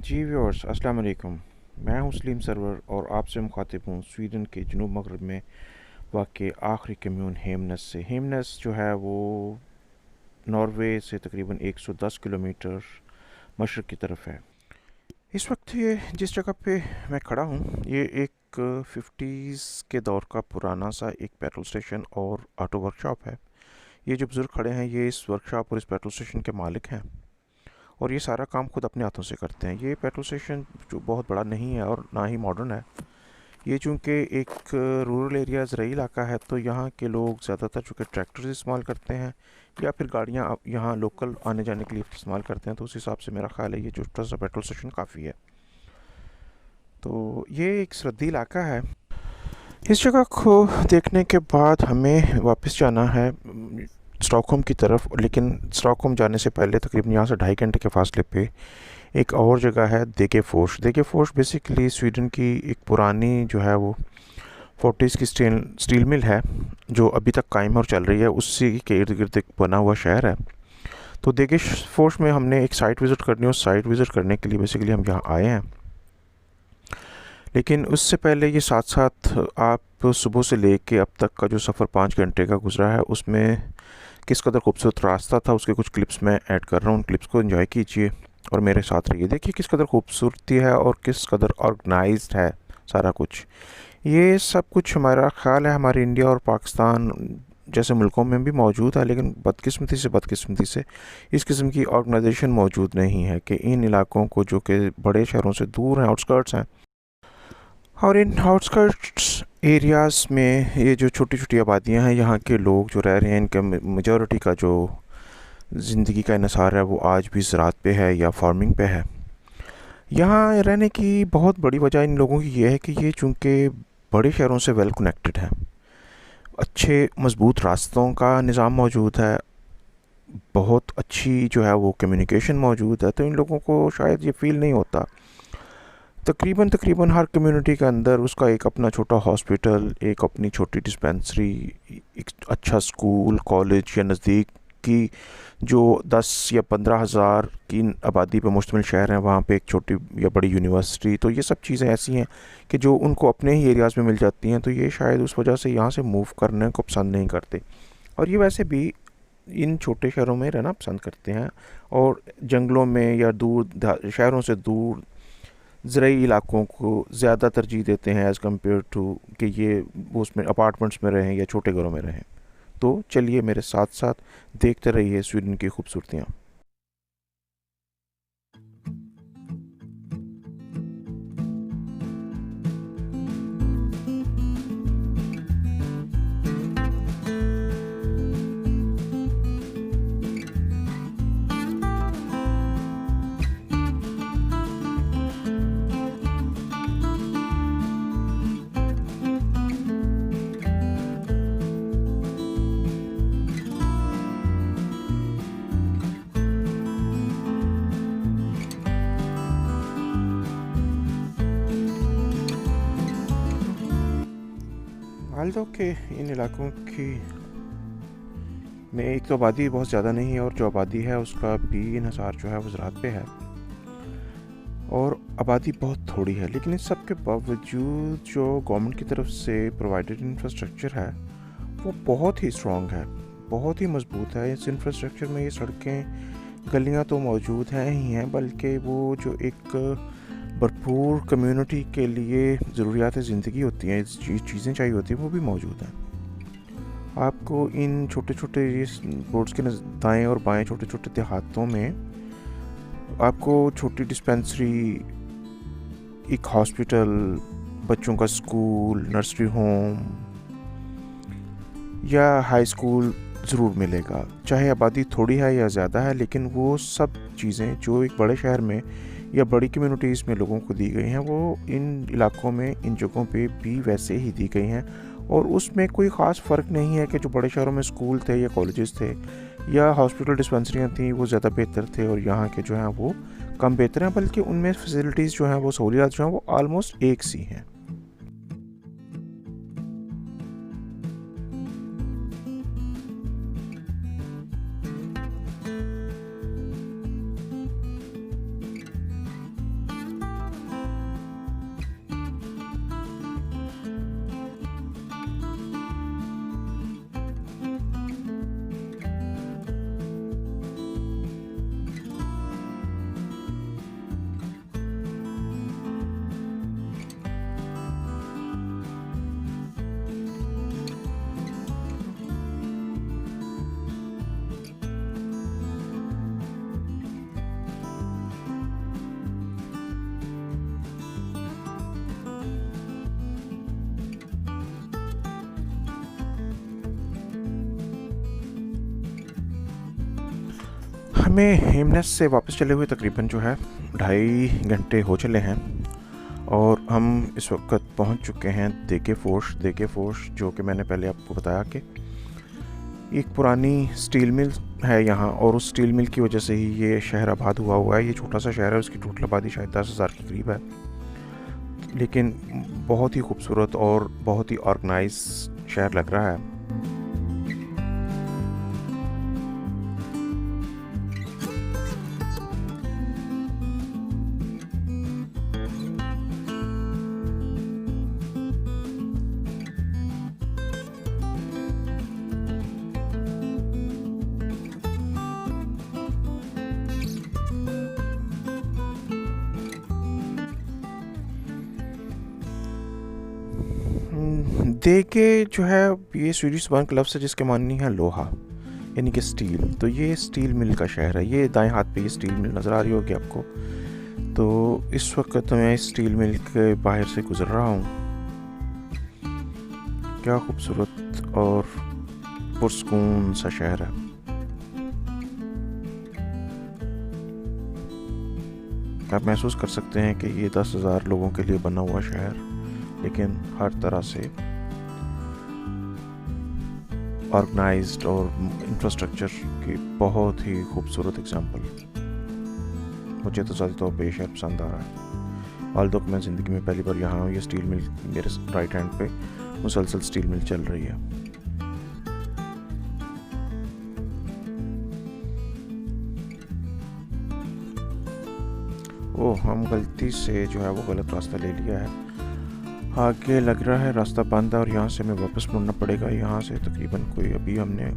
जी viewers अस्सलाम वालेकुम। मैं हूं सलीम सरवर और आपसे मुखातिब हूं स्वीडन के जनूब मगरब में वाक़ आखिरी कम्यून हेमनस से। हेमनस जो है वो नॉर्वे से तकरीबन 110 किलोमीटर मशरक़ की तरफ है। इस वक्त ये जिस जगह पे मैं खड़ा हूँ ये एक 50s के दौर का पुराना सा एक पेट्रोल स्टेशन और ऑटो वर्कशॉप है। ये जो बुज़ुर्ग खड़े हैं ये इस वर्कशॉप और इस पेट्रोल स्टेशन के मालिक हैं और ये सारा काम खुद अपने हाथों से करते हैं। ये पेट्रोल स्टेशन जो बहुत बड़ा नहीं है और ना ही मॉडर्न है। ये चूँकि एक रूरल एरिया ज़राई इलाका है तो यहाँ के लोग ज़्यादातर चूँकि ट्रैक्टर्स इस्तेमाल करते हैं या फिर गाड़ियाँ यहाँ लोकल आने जाने के लिए इस्तेमाल करते हैं, तो उस हिसाब से मेरा ख़्याल है ये जो छोटा सा पेट्रोल स्टेशन काफ़ी है। तो ये एक सरहदी इलाका है। इस जगह को देखने के बाद हमें वापस जाना है स्टॉकहोम की तरफ, लेकिन स्टॉकहोम जाने से पहले तकरीबन यहाँ से 2.5 घंटे के फासले पे एक और जगह है देगेफोर्स। देगेफोर्स बेसिकली स्वीडन की एक पुरानी जो है वो 40s की स्टील मिल है जो अभी तक कायम और चल रही है। उसी के इर्द गिर्द एक बना हुआ शहर है। तो देगेफोर्स में हमने एक साइट विज़िट करनी है। उस साइट विज़िट करने के लिए बेसिकली हम यहाँ आए हैं, लेकिन उससे पहले ये साथ साथ आप सुबह से लेके अब तक का जो सफ़र 5 घंटे का गुजरा है उसमें किस कदर खूबसूरत रास्ता था उसके कुछ क्लिप्स मैं ऐड कर रहा हूँ। उन क्लिप्स को एंजॉय कीजिए और मेरे साथ रहिए। देखिए किस कदर खूबसूरती है और किस कदर ऑर्गेनाइज्ड है सारा कुछ। ये सब कुछ हमारा ख़्याल है हमारे इंडिया और पाकिस्तान जैसे मुल्कों में भी मौजूद है, लेकिन बदकिस्मती से इस किस्म की ऑर्गेनाइजेशन मौजूद नहीं है कि इन इलाकों को जो कि बड़े शहरों से दूर हैं, आउटस्कर्ट्स हैं, और इन आउटस्कर्ट्स एरियाज़ में ये जो छोटी छोटी आबादियाँ हैं, यहाँ के लोग जो रह रहे हैं, इनका मेजॉरिटी का जो ज़िंदगी का इन्हिसार है वो आज भी ज़राअत पे है या फार्मिंग पे है। यहाँ रहने की बहुत बड़ी वजह इन लोगों की ये है कि ये चूँकि बड़े शहरों से वेल कनेक्टेड है, अच्छे मज़बूत रास्तों का निज़ाम मौजूद है, बहुत अच्छी जो है वो कम्युनिकेशन मौजूद है, तो इन लोगों को शायद ये फ़ील नहीं होता। तकरीबन हर कम्युनिटी के अंदर उसका एक अपना छोटा हॉस्पिटल, एक अपनी छोटी डिस्पेंसरी, एक अच्छा स्कूल, कॉलेज या नज़दीक की जो 10 या 15 हज़ार की आबादी पर मुश्तमिल शहर हैं वहाँ पे एक छोटी या बड़ी यूनिवर्सिटी। तो ये सब चीज़ें ऐसी हैं कि जो उनको अपने ही एरियाज़ में मिल जाती हैं, तो ये शायद उस वजह से यहाँ से मूव करने को पसंद नहीं करते। और ये वैसे भी इन छोटे शहरों में रहना पसंद करते हैं और जंगलों में या दूर शहरों से दूर ज़राई इलाकों को ज़्यादा तरजीह देते हैं एज़ कम्पेयर टू कि ये वो उसमें अपार्टमेंट्स में रहें या छोटे घरों में रहें। तो चलिए मेरे साथ साथ देखते रहिए स्वीडन की खूबसूरतियाँ। हाल के इन इलाकों की में एक तो आबादी बहुत ज़्यादा नहीं है और जो आबादी है उसका भी इन्हिसार जो है वो ज़राअत पे है और आबादी बहुत थोड़ी है। लेकिन इस सब के बावजूद जो गवर्नमेंट की तरफ से प्रोवाइडेड इंफ्रास्ट्रक्चर है वो बहुत ही स्ट्रॉन्ग है, बहुत ही मज़बूत है। इस इंफ्रास्ट्रक्चर में ये सड़कें गलियां तो मौजूद हैं ही हैं, बल्कि वो जो एक भरपूर कम्युनिटी के लिए ज़रूरियात ज़िंदगी होती हैं, चीज़ें चाहिए होती हैं, वो भी मौजूद हैं। आपको इन छोटे छोटे रोड्स के दाएं और बाएं छोटे छोटे देहातों में आपको छोटी डिस्पेंसरी, एक हॉस्पिटल, बच्चों का स्कूल, नर्सरी होम या हाई स्कूल ज़रूर मिलेगा। चाहे आबादी थोड़ी है या ज़्यादा है, लेकिन वो सब चीज़ें जो एक बड़े शहर में या बड़ी कम्युनिटीज़ में लोगों को दी गई हैं वो इन इलाकों में, इन जगहों पे भी वैसे ही दी गई हैं। और उसमें कोई ख़ास फ़र्क नहीं है कि जो बड़े शहरों में स्कूल थे या कॉलेजेस थे या हॉस्पिटल डिस्पेंसरियाँ थी वो ज़्यादा बेहतर थे और यहाँ के जो हैं वो कम बेहतर हैं, बल्कि उनमें फैसिलिटीज़ जो हैं वो सहूलियात जो हैं वो आलमोस्ट एक सी हैं। हमें हेमनेस से वापस चले हुए तकरीबन जो है 2.5 घंटे हो चले हैं और हम इस वक्त पहुंच चुके हैं देके फोर्स जो कि मैंने पहले आपको बताया कि एक पुरानी स्टील मिल है यहाँ, और उस स्टील मिल की वजह से ही ये शहर आबाद हुआ है। ये छोटा सा शहर है, उसकी टोटल आबादी शायद 10,000 के करीब है, लेकिन बहुत ही खूबसूरत और बहुत ही ऑर्गेनाइज शहर लग रहा है। दे के जो है ये स्वीडिश वन क्लब से जिसके माननी है लोहा यानी कि स्टील, तो ये स्टील मिल का शहर है। ये दाएं हाथ पे ये स्टील मिल नज़र आ रही होगी आपको। तो इस वक्त मैं स्टील मिल के बाहर से गुजर रहा हूँ। क्या खूबसूरत और पुरसकून सा शहर है। आप महसूस कर सकते हैं कि ये 10,000 लोगों के लिए बना हुआ शहर, लेकिन हर तरह से ऑर्गेनाइज्ड और इंफ्रास्ट्रक्चर की बहुत ही खूबसूरत एग्जांपल। मुझे तो ज़्यादा तौर पे ये शहर पसंद आ रहा है। ऑल्दो मैं ज़िंदगी में पहली बार यहाँ हूँ। ये स्टील मिल मेरे राइट हैंड पे मुसलसल स्टील मिल चल रही है। ओह, हम गलती से जो है वो गलत रास्ता ले लिया है। आगे लग रहा है रास्ता बंद है और यहाँ से हमें वापस मुड़ना पड़ेगा। यहाँ से तकरीबन कोई अभी हमने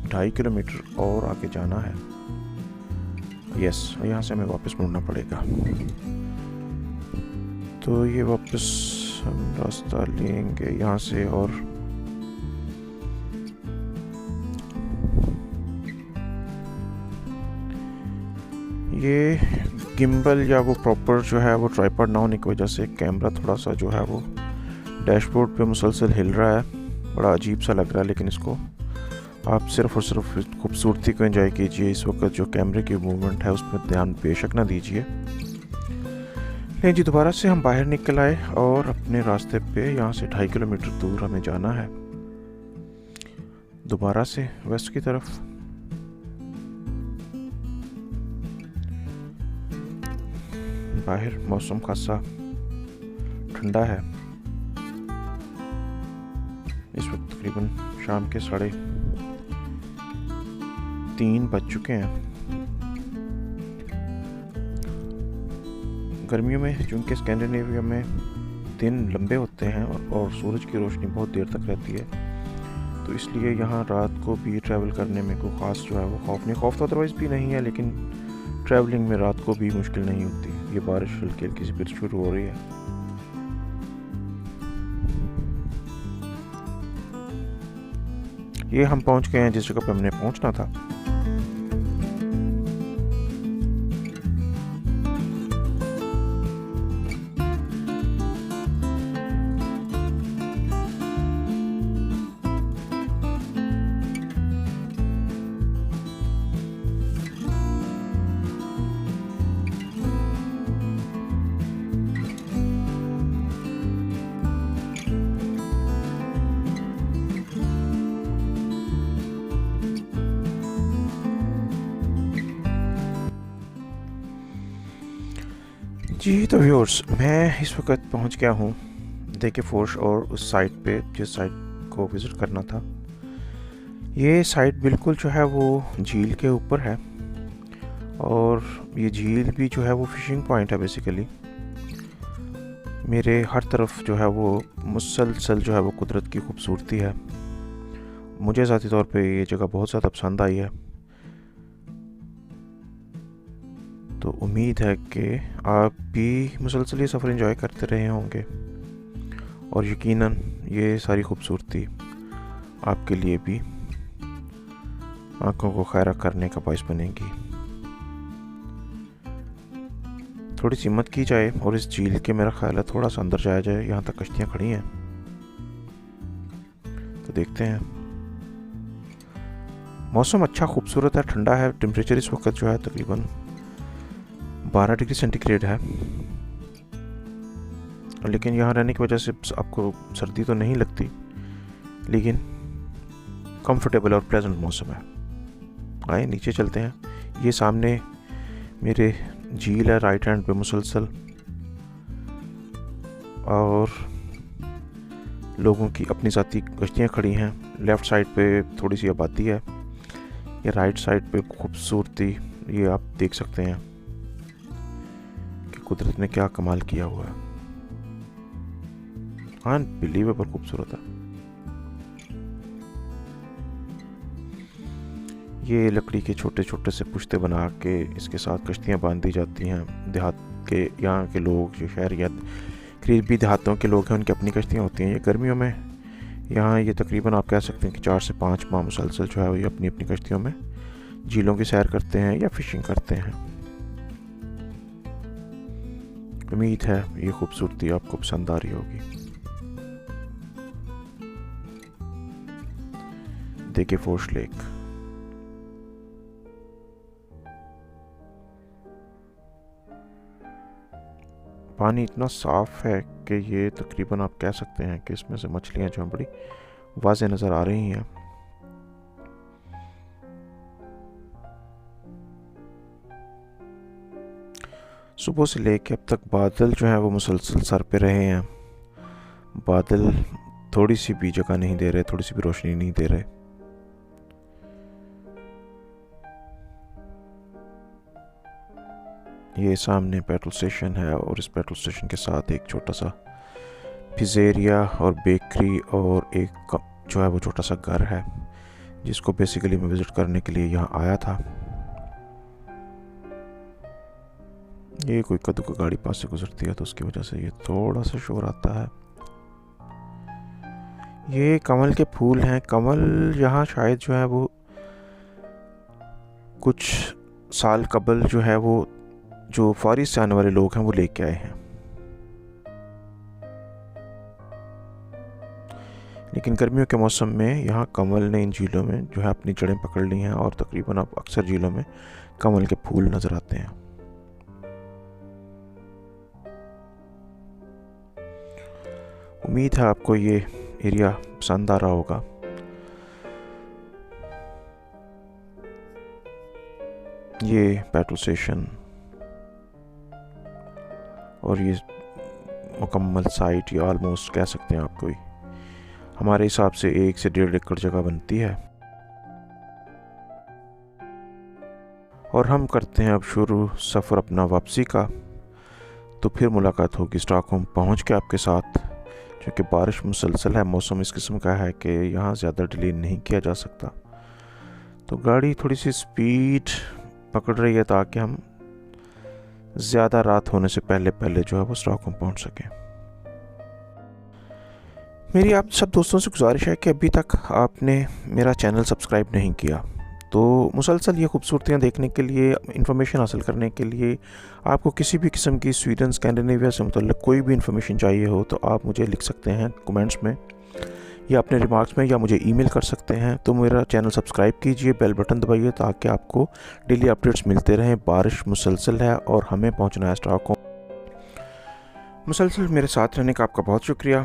2.5 किलोमीटर और आगे जाना है। यस, यहाँ से हमें वापस मुड़ना पड़ेगा। तो ये वापस हम रास्ता लेंगे यहाँ से, और ये गिम्बल या वो प्रॉपर जो है वो ट्राइपॉड ना होने की वजह से कैमरा थोड़ा सा जो है वो डैशबोर्ड पे मुसलसल हिल रहा है। बड़ा अजीब सा लग रहा है, लेकिन इसको आप सिर्फ और सिर्फ खूबसूरती को एंजॉय कीजिए। इस वक्त जो कैमरे की मूवमेंट है उस पर ध्यान बेशक ना दीजिए। लेकिन जी दोबारा से हम बाहर निकल आए और अपने रास्ते पे यहाँ से 2.5 किलोमीटर दूर हमें जाना है दोबारा से वेस्ट की तरफ। बाहर मौसम खासा ठंडा है। इस वक्त तकरीबन शाम के 3:30 बज चुके हैं। गर्मियों में चूँकि स्कैंडिनेविया में दिन लंबे होते हैं और सूरज की रोशनी बहुत देर तक रहती है, तो इसलिए यहाँ रात को भी ट्रैवल करने में कोई ख़ास जो है वो खौफ तो अदरवाइज़ भी नहीं है, लेकिन ट्रैवलिंग में रात को भी मुश्किल नहीं होती। ये बारिश हल्की हल्की सी फिर शुरू हो रही है। ये हम पहुंच गए हैं जिस जगह पे हमने पहुंचना था। जी तो व्यूअर्स, मैं इस वक्त पहुंच गया हूं देके फोर्स और उस साइट पे जिस साइट को विज़िट करना था। ये साइट बिल्कुल जो है वो झील के ऊपर है, और ये झील भी जो है वो फिशिंग पॉइंट है बेसिकली। मेरे हर तरफ जो है वो मुसलसल जो है वो कुदरत की खूबसूरती है। मुझे ज़ाती तौर पे ये जगह बहुत ज़्यादा पसंद आई है। तो उम्मीद है कि आप भी मुसलसल ये सफ़र एंजॉय करते रहे होंगे, और यकीनन ये सारी खूबसूरती आपके लिए भी आंखों को खैरा करने का बाइस बनेगी। थोड़ी सी हिम्मत की जाए और इस झील के मेरा ख्याल है थोड़ा सा अंदर जाया जाए। यहाँ तक कश्तियाँ खड़ी हैं, तो देखते हैं। मौसम अच्छा खूबसूरत है, ठंडा है। टेम्परेचर इस वक्त जो है तकरीबन 12 डिग्री सेंटीग्रेड है, लेकिन यहाँ रहने की वजह से आपको सर्दी तो नहीं लगती, लेकिन कंफर्टेबल और प्लेजेंट मौसम है। आए नीचे चलते हैं। ये सामने मेरे झील है राइट हैंड पे मुसलसल, और लोगों की अपनी ज़ाती कश्तियाँ खड़ी हैं। लेफ़्ट साइड पे थोड़ी सी आबादी है, ये राइट साइड पे खूबसूरती ये आप देख सकते हैं कि कुदरत ने क्या कमाल किया हुआ है। अनबिलीवेबल खूबसूरत है। ये लकड़ी के छोटे छोटे से पुश्ते बना के इसके साथ कश्तियाँ बांधी जाती हैं। देहात के यहाँ के लोग, जो शहर या करीबी देहातों के लोग हैं, उनकी अपनी कश्तियाँ होती हैं। ये गर्मियों में यहाँ ये तकरीबन आप कह सकते हैं कि 4 से 5 माह मुसलसल जो है ये अपनी अपनी कश्तियों में झीलों की सैर करते हैं या फिशिंग करते हैं। उम्मीद है ये खूबसूरती आपको पसंद आ रही होगी। देखिए फोर्श लेक। पानी इतना साफ है कि ये तकरीबन आप कह सकते हैं कि इसमें से मछलियां जो हैं बड़ी वाज़े नज़र आ रही हैं। सुबह से लेके अब तक बादल जो हैं वो मुसलसल सर पे रहे हैं। बादल थोड़ी सी भी जगह नहीं दे रहे, थोड़ी सी भी रोशनी नहीं दे रहे। ये सामने पेट्रोल स्टेशन है, और इस पेट्रोल स्टेशन के साथ एक छोटा सा पिज़्ज़ेरिया और बेकरी और एक जो है वो छोटा सा घर है, जिसको बेसिकली मैं विज़िट करने के लिए यहाँ आया था। ये कोई कद्दू की गाड़ी पास से गुजरती है तो उसकी वजह से ये थोड़ा सा शोर आता है। ये कमल के फूल हैं। कमल यहाँ शायद जो है वो कुछ साल कबल जो है वो जो फॉरेन से आने वाले लोग हैं वो लेके आए हैं, लेकिन गर्मियों के मौसम में यहाँ कमल ने इन झीलों में जो है अपनी जड़ें पकड़ ली हैं, और तकरीबन अब अक्सर झीलों में कमल के फूल नज़र आते हैं। उम्मीद है आपको ये एरिया पसंद आ रहा होगा। ये पेट्रोल स्टेशन और ये मुकम्मल साइट, ये ऑलमोस्ट कह सकते हैं आप कोई हमारे हिसाब से 1 से 1.5 एकड़ जगह बनती है। और हम करते हैं अब शुरू सफ़र अपना वापसी का। तो फिर मुलाकात होगी स्टॉकहोम पहुंच के आपके साथ, क्योंकि बारिश मुसलसल है। मौसम इस किस्म का है कि यहाँ ज़्यादा डिले नहीं किया जा सकता, तो गाड़ी थोड़ी सी स्पीड पकड़ रही है ताकि हम ज़्यादा रात होने से पहले पहले जो है वो स्टॉकहोम पहुँच सकें। मेरी आप सब दोस्तों से गुजारिश है कि अभी तक आपने मेरा चैनल सब्सक्राइब नहीं किया, तो मुसलसल ये खूबसूरतियाँ देखने के लिए, इन्फॉर्मेशन हासिल करने के लिए, आपको किसी भी किस्म की स्वीडन स्कैंडिनेविया से मुतल्लिक़ कोई भी इन्फॉर्मेशन चाहिए हो तो आप मुझे लिख सकते हैं कमेंट्स में या अपने रिमार्क्स में, या मुझे ईमेल कर सकते हैं। तो मेरा चैनल सब्सक्राइब कीजिए, बेल बटन दबाइए ताकि आपको डेली अपडेट्स मिलते रहें। बारिश मुसलसल है और हमें पहुंचना है स्टॉकहोम। मुसलसल मेरे साथ रहने का आपका बहुत शुक्रिया।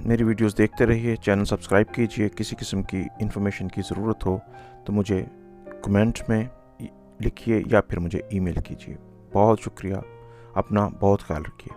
मेरी वीडियोस देखते रहिए, चैनल सब्सक्राइब कीजिए। किसी किस्म की इन्फॉर्मेशन की ज़रूरत हो तो मुझे कमेंट्स में लिखिए या फिर मुझे ईमेल कीजिए। बहुत शुक्रिया। अपना बहुत ख्याल रखिए।